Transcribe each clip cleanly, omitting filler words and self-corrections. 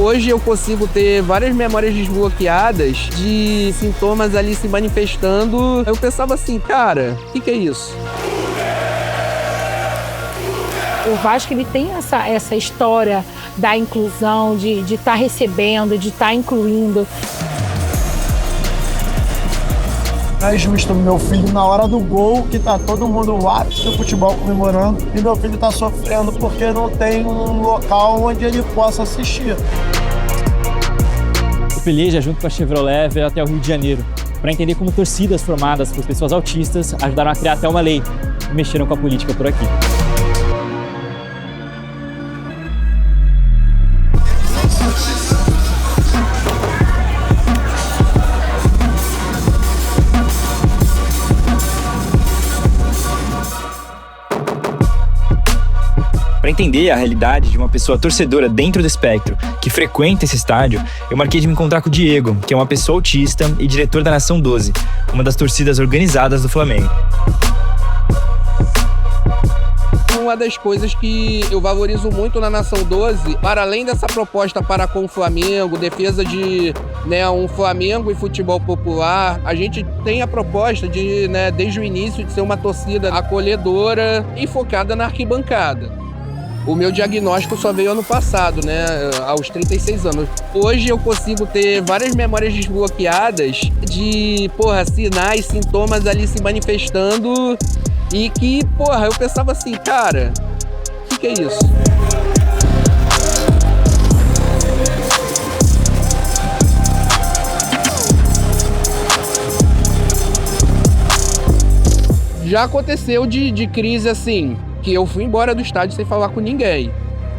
Hoje eu consigo ter várias memórias desbloqueadas de sintomas ali se manifestando. Eu pensava assim, cara, o que é isso? O Vasco ele tem essa história da inclusão, de estar recebendo, de estar incluindo. É justo meu filho na hora do gol, que tá todo mundo no ápice do futebol comemorando, e meu filho tá sofrendo porque não tem um local onde ele possa assistir. O Peleja, junto com a Chevrolet, veio até o Rio de Janeiro para entender como torcidas formadas por pessoas autistas ajudaram a criar até uma lei e mexeram com a política por aqui. Para entender a realidade de uma pessoa torcedora dentro do espectro, que frequenta esse estádio, eu marquei de me encontrar com o Diego, que é uma pessoa autista e diretor da Nação 12, uma das torcidas organizadas do Flamengo. Uma das coisas que eu valorizo muito na Nação 12, para além dessa proposta para com o Flamengo, defesa de um Flamengo e futebol popular, a gente tem a proposta de, desde o início, de ser uma torcida acolhedora e focada na arquibancada. O meu diagnóstico só veio ano passado, aos 36 anos. Hoje eu consigo ter várias memórias desbloqueadas de, sinais, sintomas ali se manifestando e que, eu pensava assim, cara, o que é isso? Já aconteceu de crise assim, que eu fui embora do estádio sem falar com ninguém.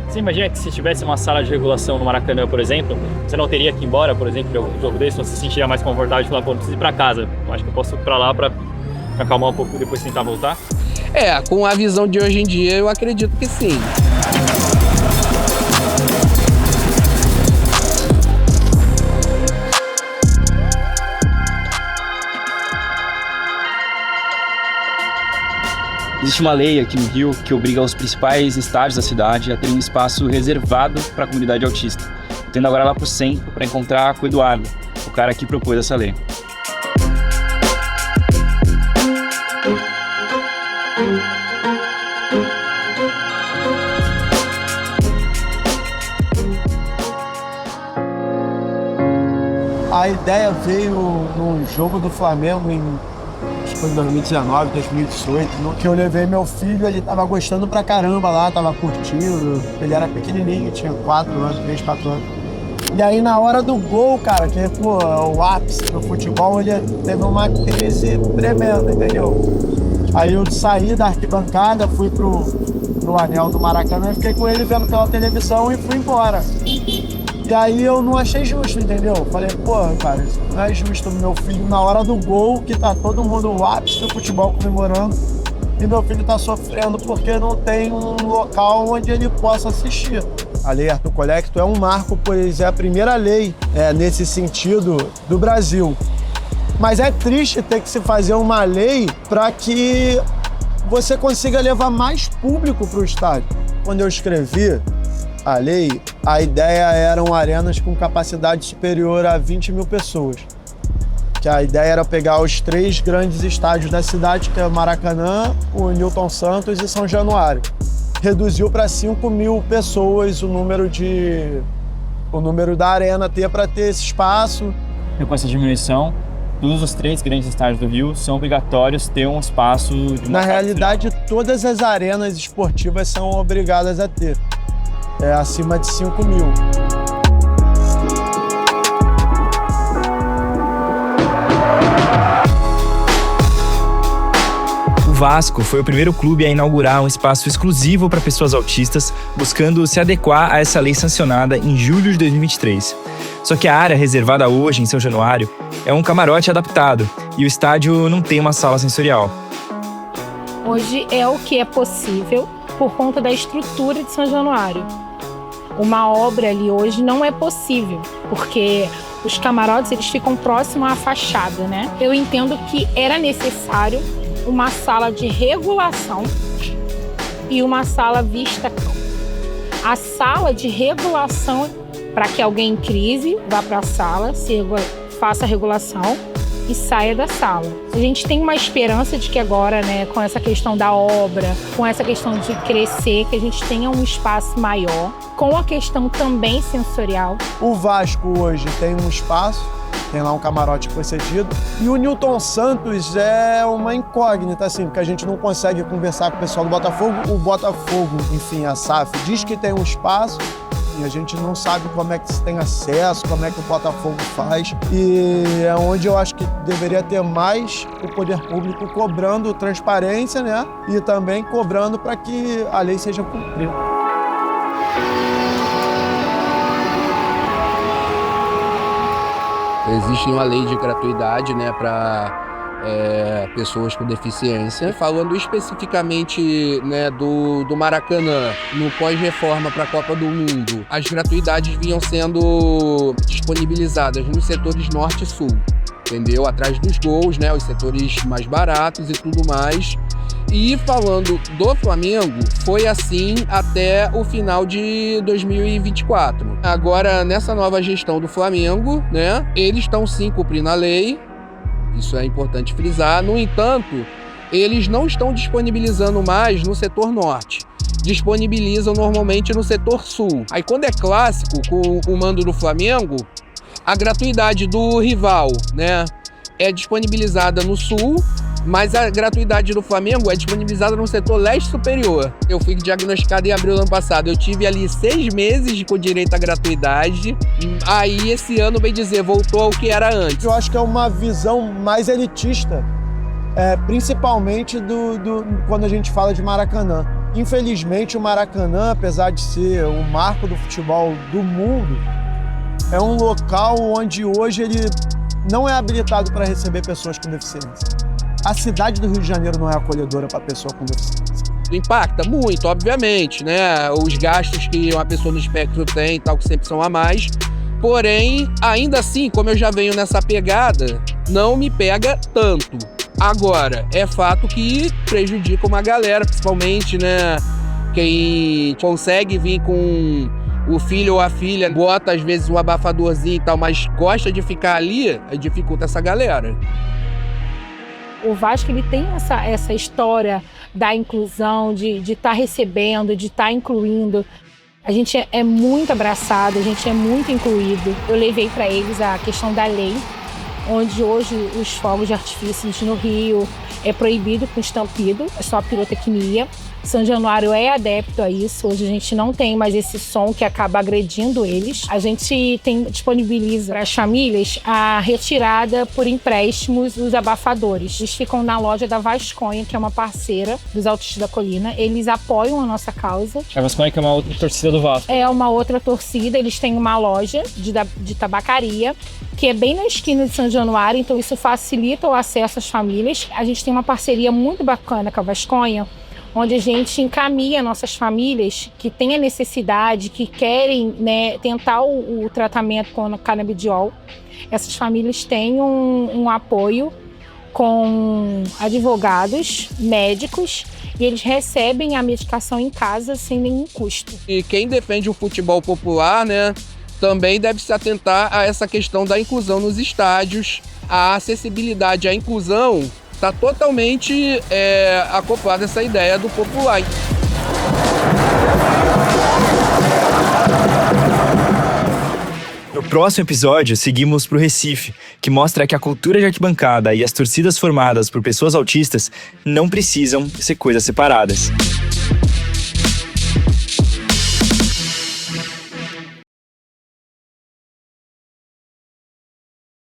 Você imagina que se tivesse uma sala de regulação no Maracanã, por exemplo, você não teria que ir embora, por exemplo, de algum jogo desse, você se sentiria mais confortável de falar, não preciso ir pra casa. Eu acho que eu posso ir pra lá pra acalmar um pouco e depois tentar voltar? Com a visão de hoje em dia, eu acredito que sim. Existe uma lei aqui no Rio que obriga os principais estádios da cidade a ter um espaço reservado para a comunidade autista. Estou indo agora lá para o centro para encontrar com o Eduardo, o cara que propôs essa lei. A ideia veio num jogo do Flamengo foi em 2019, 2018, no que eu levei meu filho, ele tava gostando pra caramba lá, tava curtindo. Ele era pequenininho, tinha 4 anos, 3, 4 anos. E aí na hora do gol, cara, que é o ápice do futebol, ele teve uma crise tremenda, entendeu? Aí eu saí da arquibancada, fui no anel do Maracanã, fiquei com ele vendo pela televisão e fui embora. E aí eu não achei justo, entendeu? Falei, cara, isso não é justo. Meu filho, na hora do gol, que tá todo mundo no ápice do futebol comemorando, e meu filho tá sofrendo porque não tem um local onde ele possa assistir. A Lei Arthur Colecto é um marco, pois é a primeira lei nesse sentido do Brasil. Mas é triste ter que se fazer uma lei para que você consiga levar mais público para o estádio. Quando eu escrevi a lei, a ideia eram arenas com capacidade superior a 20 mil pessoas. Que a ideia era pegar os 3 grandes estádios da cidade, que é o Maracanã, o Newton Santos e São Januário. Reduziu para 5 mil pessoas o número da arena para ter esse espaço. E com essa diminuição, todos os 3 grandes estádios do Rio são obrigatórios ter um espaço de uma... Na realidade, todas as arenas esportivas são obrigadas a ter. Acima de 5 mil. O Vasco foi o primeiro clube a inaugurar um espaço exclusivo para pessoas autistas, buscando se adequar a essa lei sancionada em julho de 2023. Só que a área reservada hoje em São Januário é um camarote adaptado e o estádio não tem uma sala sensorial. Hoje é o que é possível por conta da estrutura de São Januário. Uma obra ali hoje não é possível, porque os camarotes eles ficam próximos à fachada, né? Eu entendo que era necessário uma sala de regulação e uma sala vista-cão. A sala de regulação para que alguém em crise vá para a sala, faça a regulação e saia da sala. A gente tem uma esperança de que agora, né, com essa questão da obra, com essa questão de crescer, que a gente tenha um espaço maior, com a questão também sensorial. O Vasco hoje tem um espaço, tem lá um camarote que foi cedido, e o Newton Santos é uma incógnita, assim, porque a gente não consegue conversar com o pessoal do Botafogo. O Botafogo, enfim, a SAF, diz que tem um espaço, e a gente não sabe como é que se tem acesso, como é que o Botafogo faz. E é onde eu acho que deveria ter mais o poder público cobrando transparência, né? E também cobrando para que a lei seja cumprida. Existe uma lei de gratuidade, né, para pessoas com deficiência. Falando especificamente, né, do Maracanã, no pós-reforma para a Copa do Mundo, as gratuidades vinham sendo disponibilizadas nos setores norte e sul, entendeu? Atrás dos gols, né, os setores mais baratos e tudo mais. E falando do Flamengo, foi assim até o final de 2024. Agora, nessa nova gestão do Flamengo, né, eles estão sim cumprindo a lei. Isso é importante frisar. No entanto, eles não estão disponibilizando mais no setor norte. Disponibilizam normalmente no setor sul. Aí quando é clássico, com o mando do Flamengo, a gratuidade do rival, né, é disponibilizada no sul, mas a gratuidade do Flamengo é disponibilizada no setor leste superior. Eu fui diagnosticado em abril do ano passado. Eu tive ali 6 meses com direito à gratuidade. Aí esse ano, bem dizer, voltou ao que era antes. Eu acho que é uma visão mais elitista, principalmente quando a gente fala de Maracanã. Infelizmente, o Maracanã, apesar de ser o marco do futebol do mundo, é um local onde hoje ele não é habilitado para receber pessoas com deficiência. A cidade do Rio de Janeiro não é acolhedora para pessoa com deficiência. Impacta muito, obviamente, né? Os gastos que uma pessoa no espectro tem, tal, que sempre são a mais. Porém, ainda assim, como eu já venho nessa pegada, não me pega tanto. Agora, é fato que prejudica uma galera, principalmente, né? Quem consegue vir com o filho ou a filha, bota às vezes um abafadorzinho e tal, mas gosta de ficar ali, dificulta essa galera. O Vasco, ele tem essa história da inclusão, de estar recebendo, de estar incluindo. A gente é muito abraçado, a gente é muito incluído. Eu levei para eles a questão da lei, onde hoje os fogos de artifícios no Rio é proibido com estampido, é só pirotecnia. São Januário é adepto a isso. Hoje a gente não tem mais esse som que acaba agredindo eles. A gente disponibiliza para as famílias a retirada por empréstimos dos abafadores. Eles ficam na loja da Vasconha, que é uma parceira dos Autistas da Colina. Eles apoiam a nossa causa. A Vasconha, que é uma outra torcida do Vasco. É uma outra torcida. Eles têm uma loja de tabacaria, que é bem na esquina de São Januário, então isso facilita o acesso às famílias. A gente tem uma parceria muito bacana com a Vasconha, onde a gente encaminha nossas famílias que têm a necessidade, que querem, né, tentar o tratamento com canabidiol. Essas famílias têm um apoio com advogados, médicos, e eles recebem a medicação em casa sem nenhum custo. E quem defende o futebol popular, né, também deve se atentar a essa questão da inclusão nos estádios. A acessibilidade à inclusão está totalmente acoplada a essa ideia do popular. No próximo episódio, seguimos para o Recife, que mostra que a cultura de arquibancada e as torcidas formadas por pessoas autistas não precisam ser coisas separadas.